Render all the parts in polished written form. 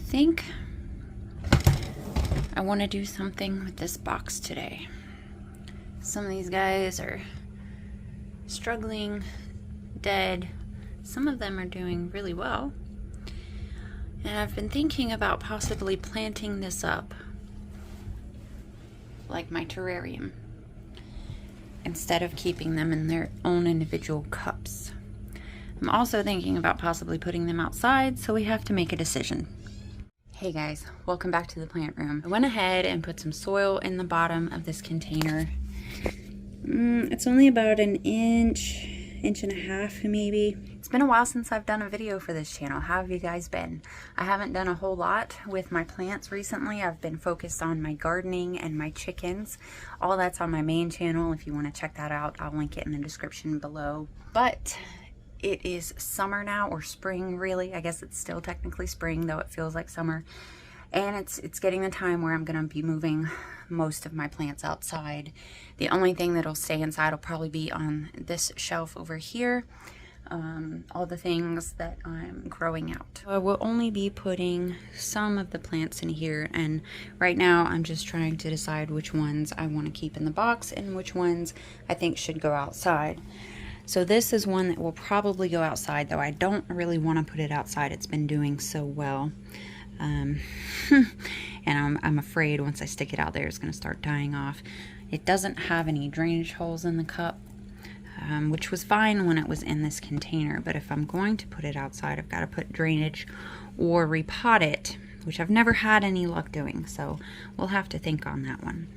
think I want to do something with this box today. Some of these guys are struggling, dead. Some of them are doing really well. And I've been thinking about possibly planting this up like my terrarium instead of keeping them in their own individual cups. I'm also thinking about possibly putting them outside, so we have to make a decision. Hey guys, welcome back to the plant room. I went ahead and put some soil in the bottom of this container. It's only about an inch and a half maybe. It's been a while since I've done a video for this channel. How have you guys been? I haven't done a whole lot with my plants recently. I've been focused on my gardening and my chickens. All that's on my main channel. If you want to check that out, I'll link it in the description below. But it is summer now, or spring really. I guess it's still technically spring, though it feels like summer. And it's getting the time where I'm going to be moving most of my plants outside. The only thing that'll stay inside will probably be on this shelf over here. All the things that I'm growing out. I will only be putting some of the plants in here, and right now I'm just trying to decide which ones I want to keep in the box and which ones I think should go outside. So this is one that will probably go outside, though I don't really want to put it outside. It's been doing so well. And I'm afraid once I stick it out there, it's going to start dying off. It doesn't have any drainage holes in the cup, which was fine when it was in this container. But if I'm going to put it outside, I've got to put drainage or repot it, which I've never had any luck doing. So we'll have to think on that one.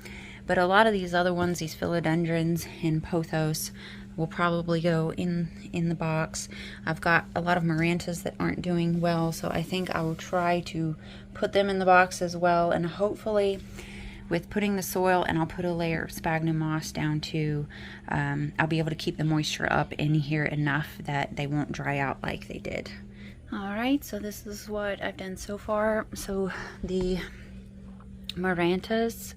But a lot of these other ones, these philodendrons and pothos, will probably go in the box. I've got a lot of marantas that aren't doing well, so I think I will try to put them in the box as well. And hopefully with putting the soil, and I'll put a layer of sphagnum moss down too, I'll be able to keep the moisture up in here enough that they won't dry out like they did. Alright, so this is what I've done so far. So the marantas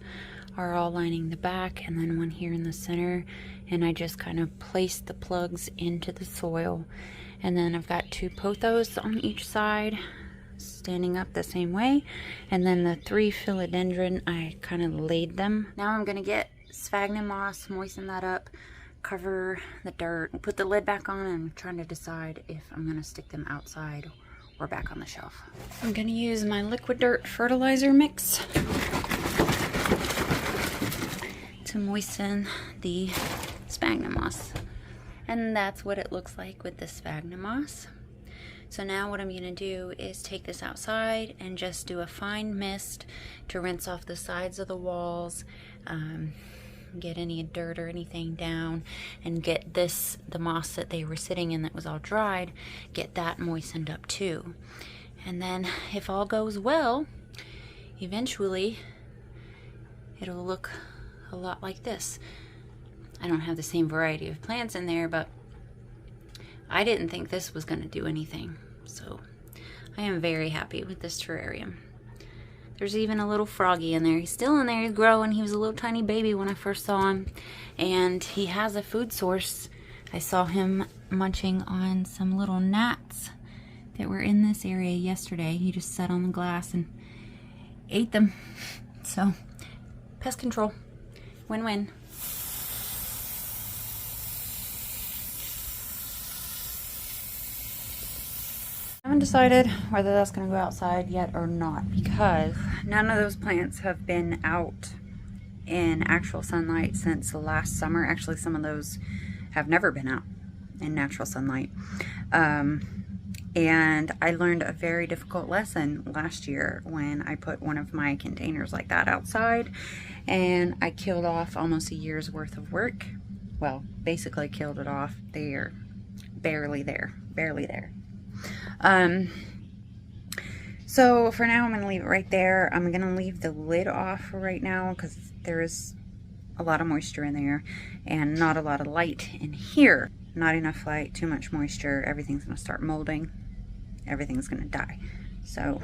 are all lining the back, and then one here in the center, and I just kind of placed the plugs into the soil. And then I've got two pothos on each side standing up the same way, and then the three philodendron, I kind of laid them. Now I'm gonna get sphagnum moss, moisten that up, cover the dirt, put the lid back on, and I'm trying to decide if I'm gonna stick them outside or back on the shelf. I'm gonna use my liquid dirt fertilizer mix to moisten the sphagnum moss. And that's what it looks like with the sphagnum moss. So now what I'm going to do is take this outside and just do a fine mist to rinse off the sides of the walls, get any dirt or anything down, and get the moss that they were sitting in that was all dried, get that moistened up too. And then if all goes well, eventually it'll look a lot like this. I don't have the same variety of plants in there, but I didn't think this was going to do anything. So I am very happy with this terrarium. There's even a little froggy in there. He's still in there. He's growing. He was a little tiny baby when I first saw him, and he has a food source. I saw him munching on some little gnats that were in this area yesterday. He just sat on the glass and ate them. So pest control. Win-win. I haven't decided whether that's going to go outside yet or not, because none of those plants have been out in actual sunlight since last summer. Actually, some of those have never been out in natural sunlight. And I learned a very difficult lesson last year when I put one of my containers like that outside, and I killed off almost a year's worth of work. Well, basically killed it off. They're barely there. So for now I'm going to leave it right there. I'm going to leave the lid off right now because there is a lot of moisture in there and not a lot of light in here. Not enough light, too much moisture, everything's going to start molding. Everything's going to die. So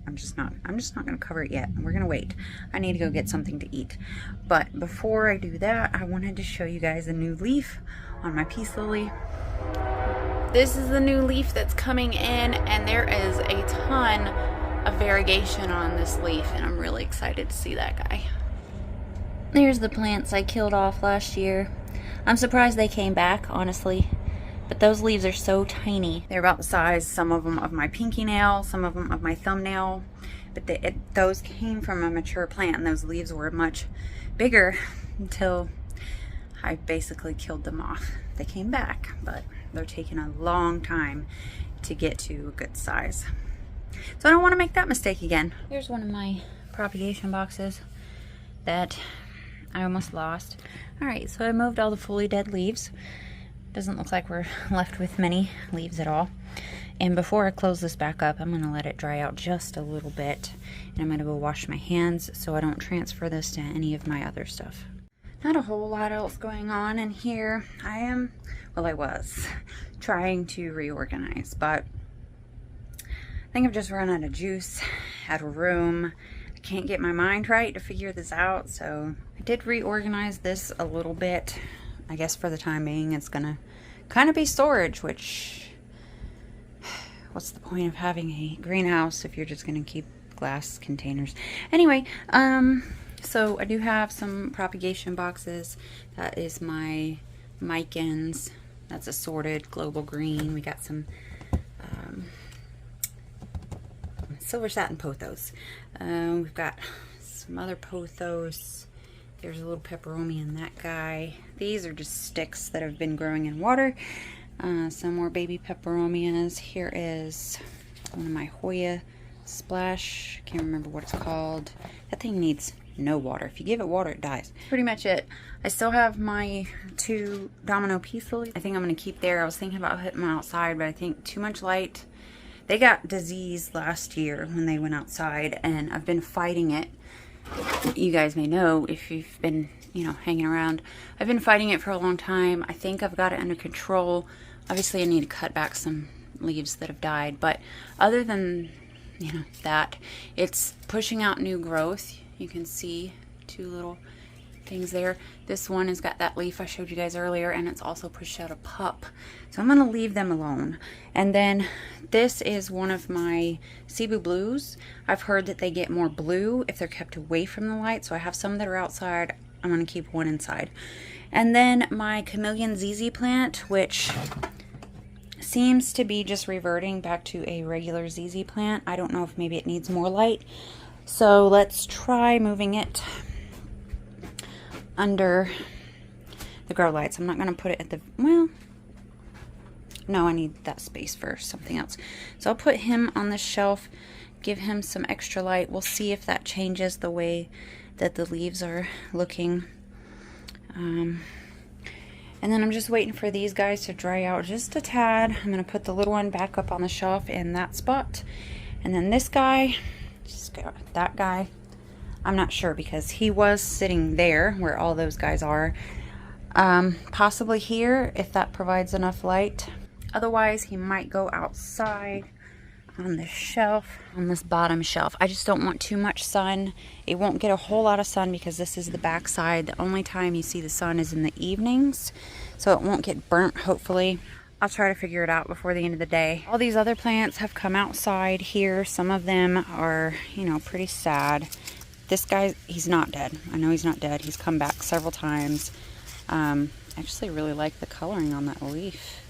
I'm just not going to cover it yet. We're going to wait. I need to go get something to eat. But before I do that, I wanted to show you guys a new leaf on my peace lily. This is the new leaf that's coming in, and there is a ton of variegation on this leaf, and I'm really excited to see that guy. There's the plants I killed off last year. I'm surprised they came back, honestly. But those leaves are so tiny. They're about the size, some of them of my pinky nail, some of them of my thumbnail. But those came from a mature plant, and those leaves were much bigger until I basically killed them off. They came back, but they're taking a long time to get to a good size. So I don't want to make that mistake again. Here's one of my propagation boxes that I almost lost. Alright, so I moved all the fully dead leaves. Doesn't look like we're left with many leaves at all. And before I close this back up, I'm going to let it dry out just a little bit. And I'm going to go wash my hands so I don't transfer this to any of my other stuff. Not a whole lot else going on in here. I was trying to reorganize, but I think I've just run out of juice, out of room. I can't get my mind right to figure this out, so I did reorganize this a little bit. I guess for the time being, it's gonna kind of be storage, which, what's the point of having a greenhouse if you're just gonna keep glass containers? Anyway, so I do have some propagation boxes. That is my Micans. That's assorted global green. We got some silver satin pothos. We've got some other pothos. There's a little peperomia in that guy. These are just sticks that have been growing in water. Some more baby peperomias. Here is one of my Hoya Splash. Can't remember what it's called. That thing needs no water. If you give it water, it dies. Pretty much it. I still have my 2 domino peace lilies. I think I'm going to keep there. I was thinking about putting them outside, but I think too much light. They got disease last year when they went outside, and I've been fighting it. You guys may know if you've been, hanging around. I've been fighting it for a long time. I think I've got it under control. Obviously, I need to cut back some leaves that have died, but other than, that, it's pushing out new growth. You can see 2 little things there. This one has got that leaf I showed you guys earlier, and it's also pushed out a pup. So I'm going to leave them alone. And then this is one of my Cebu Blues. I've heard that they get more blue if they're kept away from the light, so I have some that are outside. I'm going to keep one inside. And then my Chameleon ZZ plant, which seems to be just reverting back to a regular ZZ plant. I don't know if maybe it needs more light. So let's try moving it under the grow lights. I'm not going to put it at the, well, no, I need that space for something else. So I'll put him on the shelf, give him some extra light. We'll see if that changes the way that the leaves are looking. And then I'm just waiting for these guys to dry out just a tad. I'm going to put the little one back up on the shelf in that spot. And then this guy, just got that guy. I'm not sure because he was sitting there where all those guys are. Possibly here if that provides enough light. Otherwise, he might go outside on this shelf, on this bottom shelf. I just don't want too much sun. It won't get a whole lot of sun because this is the back side. The only time you see the sun is in the evenings, so it won't get burnt, hopefully. I'll try to figure it out before the end of the day. All these other plants have come outside here. Some of them are, pretty sad. This guy, he's not dead. I know he's not dead. He's come back several times. I actually really like the coloring on that leaf.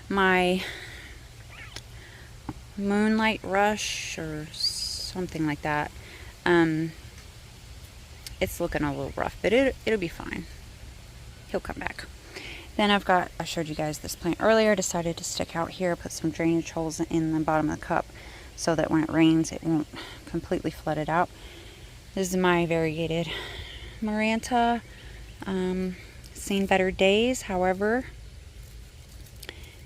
My Moonlight Rush or something like that. It's looking a little rough, but it'll be fine. He'll come back. Then I showed you guys this plant earlier. Decided to stick out here, put some drainage holes in the bottom of the cup so that when it rains, it won't completely flood it out. This is my variegated Maranta. Seen better days, however,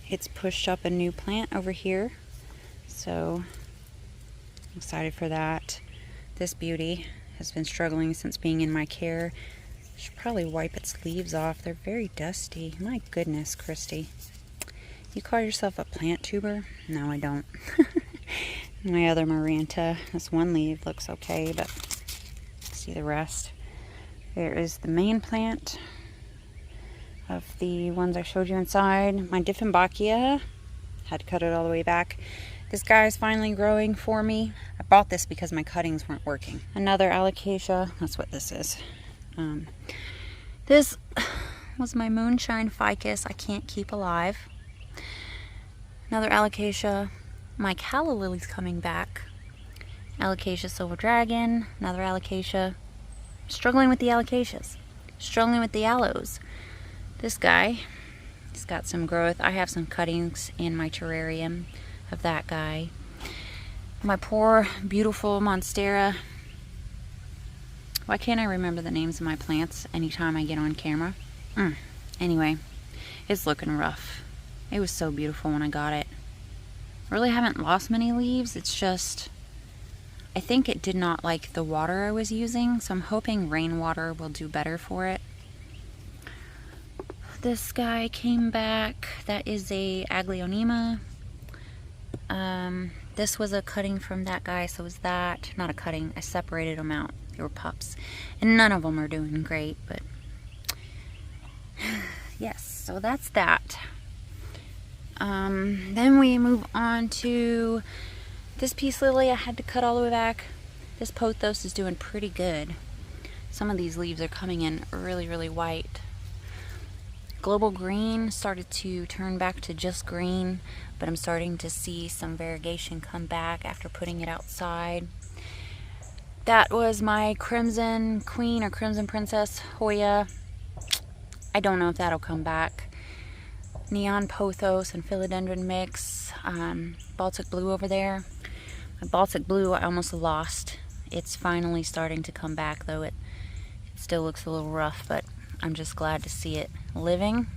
it's pushed up a new plant over here. So I'm excited for that. This beauty has been struggling since being in my care. Should probably wipe its leaves off. They're very dusty. My goodness, Christy. You call yourself a plant tuber? No, I don't. My other Maranta, this one leaf looks okay, but see the rest. There is the main plant of the ones I showed you inside. My Dieffenbachia, had to cut it all the way back. This guy is finally growing for me. I bought this because my cuttings weren't working. Another alocasia. That's what this is. This was my moonshine ficus I can't keep alive. Another alocasia. My calla lily's coming back. Alocasia silver dragon. Another alocasia. Struggling with the alocasias. Struggling with the aloes. This guy, he's got some growth. I have some cuttings in my terrarium of that guy. My poor, beautiful monstera. Why can't I remember the names of my plants anytime I get on camera? Anyway, it's looking rough. It was so beautiful when I got it. Really haven't lost many leaves. It's just, I think it did not like the water I was using, so I'm hoping rainwater will do better for it. This guy came back. That is a aglaonema. This was a cutting from that guy, so was that. Not a cutting, I separated them out. They were pups. And none of them are doing great, but yes, so that's that. Then we move on to this peace lily. I had to cut all the way back. This pothos is doing pretty good. Some of these leaves are coming in really, really white. Global green started to turn back to just green, but I'm starting to see some variegation come back after putting it outside. That was my crimson queen or crimson princess Hoya. I don't know if that'll come back. Neon pothos and philodendron mix. Baltic blue over there. My Baltic blue I almost lost. It's finally starting to come back, though it still looks a little rough, but I'm just glad to see it living.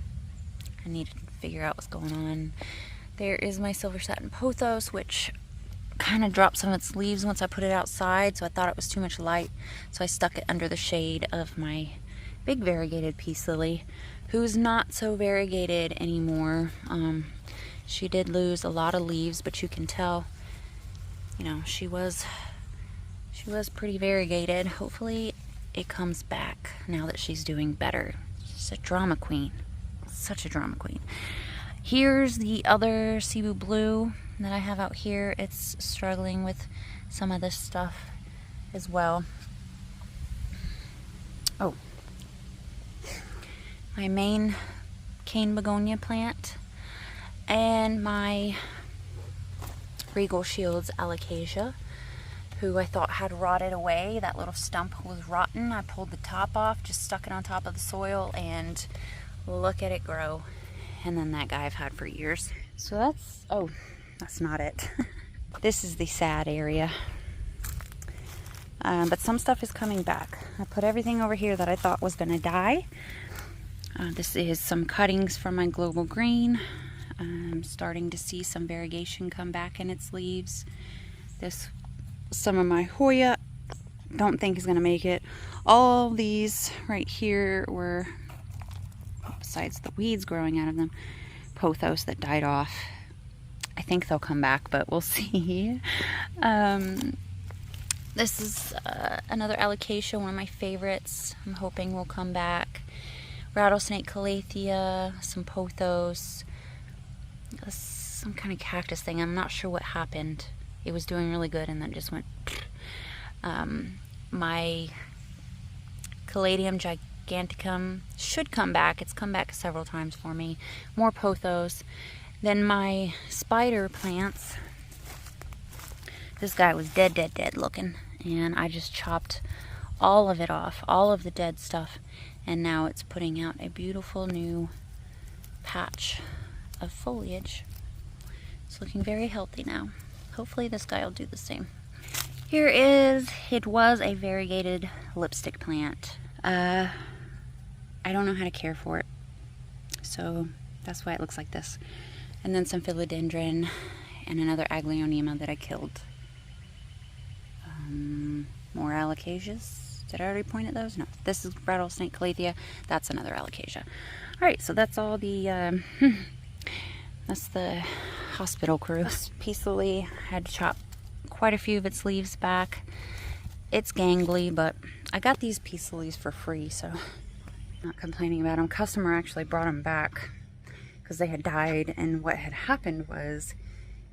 I need to figure out what's going on. There is my silver satin pothos, which kind of dropped some of its leaves once I put it outside, so I thought it was too much light, so I stuck it under the shade of my big variegated peace lily, who's not so variegated anymore. She did lose a lot of leaves, but you can tell, you know, she was pretty variegated. Hopefully it comes back now that she's doing better. She's a drama queen. Such a drama queen. Here's the other Cebu blue that I have out here. It's struggling with some of this stuff as well. Oh. My main cane begonia plant and my Regal Shields alocasia, who I thought had rotted away. That little stump was rotten. I pulled the top off, just stuck it on top of the soil, and look at it grow. And then that guy I've had for years. So that's, oh, that's not it. This is the sad area. But some stuff is coming back. I put everything over here that I thought was gonna die. This is some cuttings from my global green. I'm starting to see some variegation come back in its leaves. Some of my Hoya, don't think is gonna make it. All these right here were, besides the weeds growing out of them, pothos that died off. I think they'll come back, but we'll see. This is another alocasia, one of my favorites. I'm hoping will come back. Rattlesnake calathea, some pothos, some kind of cactus thing. I'm not sure what happened. It was doing really good and then just went. My Caladium giganticum should come back. It's come back several times for me. More pothos. Then my spider plants. This guy was dead looking, and I just chopped all of it off, all of the dead stuff, and now it's putting out a beautiful new patch of foliage. It's looking very healthy now. Hopefully this guy will do the same. Here is, it was a variegated lipstick plant. I don't know how to care for it, so that's why it looks like this. And then some philodendron and another aglaonema that I killed. More alocasias. Did I already point at those? No. This is rattlesnake calathea. That's another alocasia. Alright, so that's all the, that's the hospital crew. This peace lily, I had to chop quite a few of its leaves back. It's gangly, but I got these peace lilies for free, so I'm not complaining about them. Customer actually brought them back because they had died, and what had happened was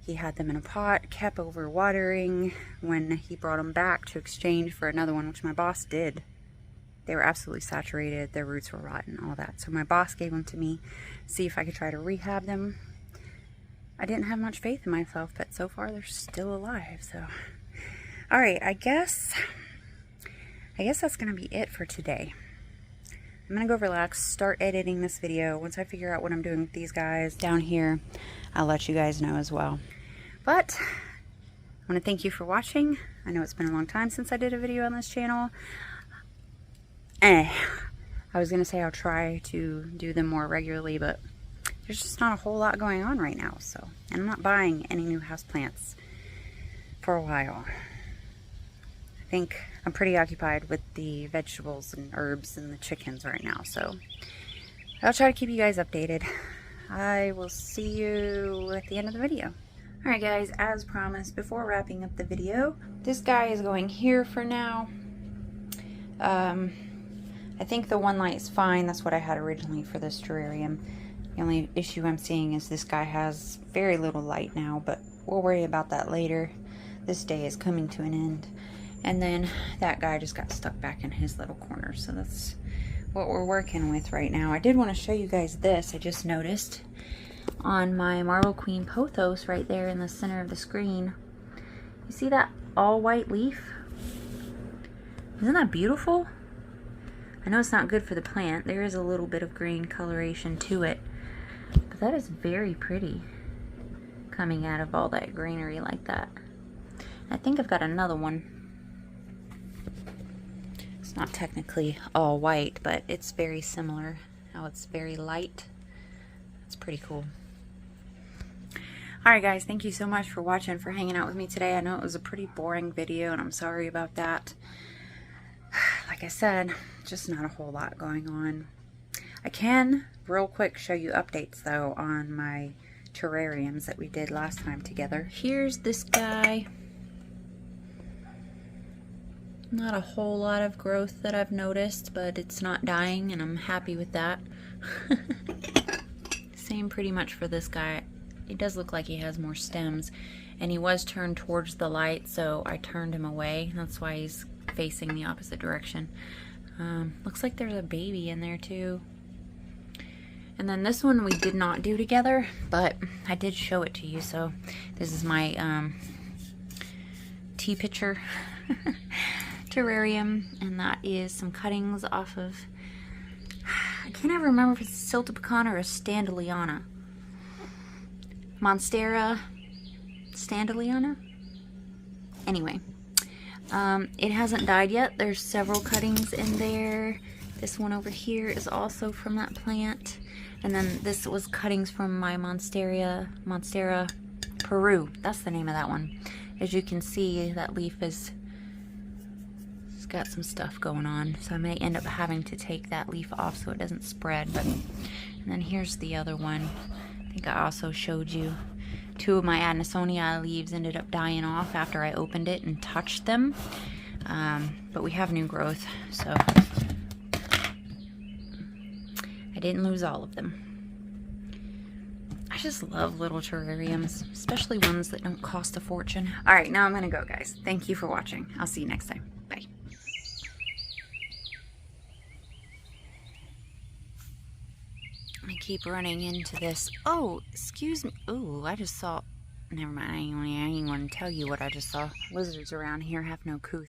He had them in a pot, kept over watering when he brought them back to exchange for another one, which my boss did. They were absolutely saturated, their roots were rotten, all that. So my boss gave them to me, see if I could try to rehab them. I didn't have much faith in myself, but so far they're still alive, so. All right, I guess that's gonna be it for today. I'm gonna go relax, start editing this video. Once I figure out what I'm doing with these guys down here, I'll let you guys know as well. But I wanna thank you for watching. I know it's been a long time since I did a video on this channel. I was gonna say I'll try to do them more regularly, but there's just not a whole lot going on right now, so. And I'm not buying any new houseplants for a while. I think I'm pretty occupied with the vegetables and herbs and the chickens right now, so I'll try to keep you guys updated. I will see you at the end of the video. Alright guys, as promised, before wrapping up the video, this guy is going here for now. I think the one light is fine. That's what I had originally for this terrarium. The only issue I'm seeing is this guy has very little light now, but we'll worry about that later. This day is coming to an end. And then that guy just got stuck back in his little corner, so that's what we're working with right now. I did want to show you guys this. I just noticed on my Marble Queen pothos right there in the center of the screen. You see that all white leaf? Isn't that beautiful? I know it's not good for the plant. There is a little bit of green coloration to it, but that is very pretty coming out of all that greenery like that. I think I've got another one. It's not technically all white, but it's very similar. How it's very light. It's pretty cool. Alright guys, thank you so much for watching, for hanging out with me today. I know it was a pretty boring video and I'm sorry about that. Like I said, just not a whole lot going on. I can real quick show you updates though on my terrariums that we did last time together. Here's this guy. Not a whole lot of growth that I've noticed, but it's not dying and I'm happy with that. Same pretty much for this guy. It does look like he has more stems, and he was turned towards the light, so I turned him away. That's why he's facing the opposite direction. Looks like there's a baby in there too. And then this one we did not do together, but I did show it to you. So this is my tea pitcher terrarium, and that is some cuttings off of, I can't ever remember if it's a Silta Pecan or a Standeliana. Monstera Standeliana? Anyway. It hasn't died yet. There's several cuttings in there. This one over here is also from that plant. And then this was cuttings from my Monstera Peru. That's the name of that one. As you can see, that leaf it's got some stuff going on. So I may end up having to take that leaf off so it doesn't spread. But, and then here's the other one. I think I also showed you. Two of my Anisonii leaves ended up dying off after I opened it and touched them. But we have new growth, so I didn't lose all of them. I just love little terrariums, especially ones that don't cost a fortune. Alright, now I'm gonna go, guys. Thank you for watching. I'll see you next time. Bye. I keep running into this. Oh, excuse me. Oh, I just saw. Never mind. I ain't want to tell you what I just saw. Lizards around here have no couth.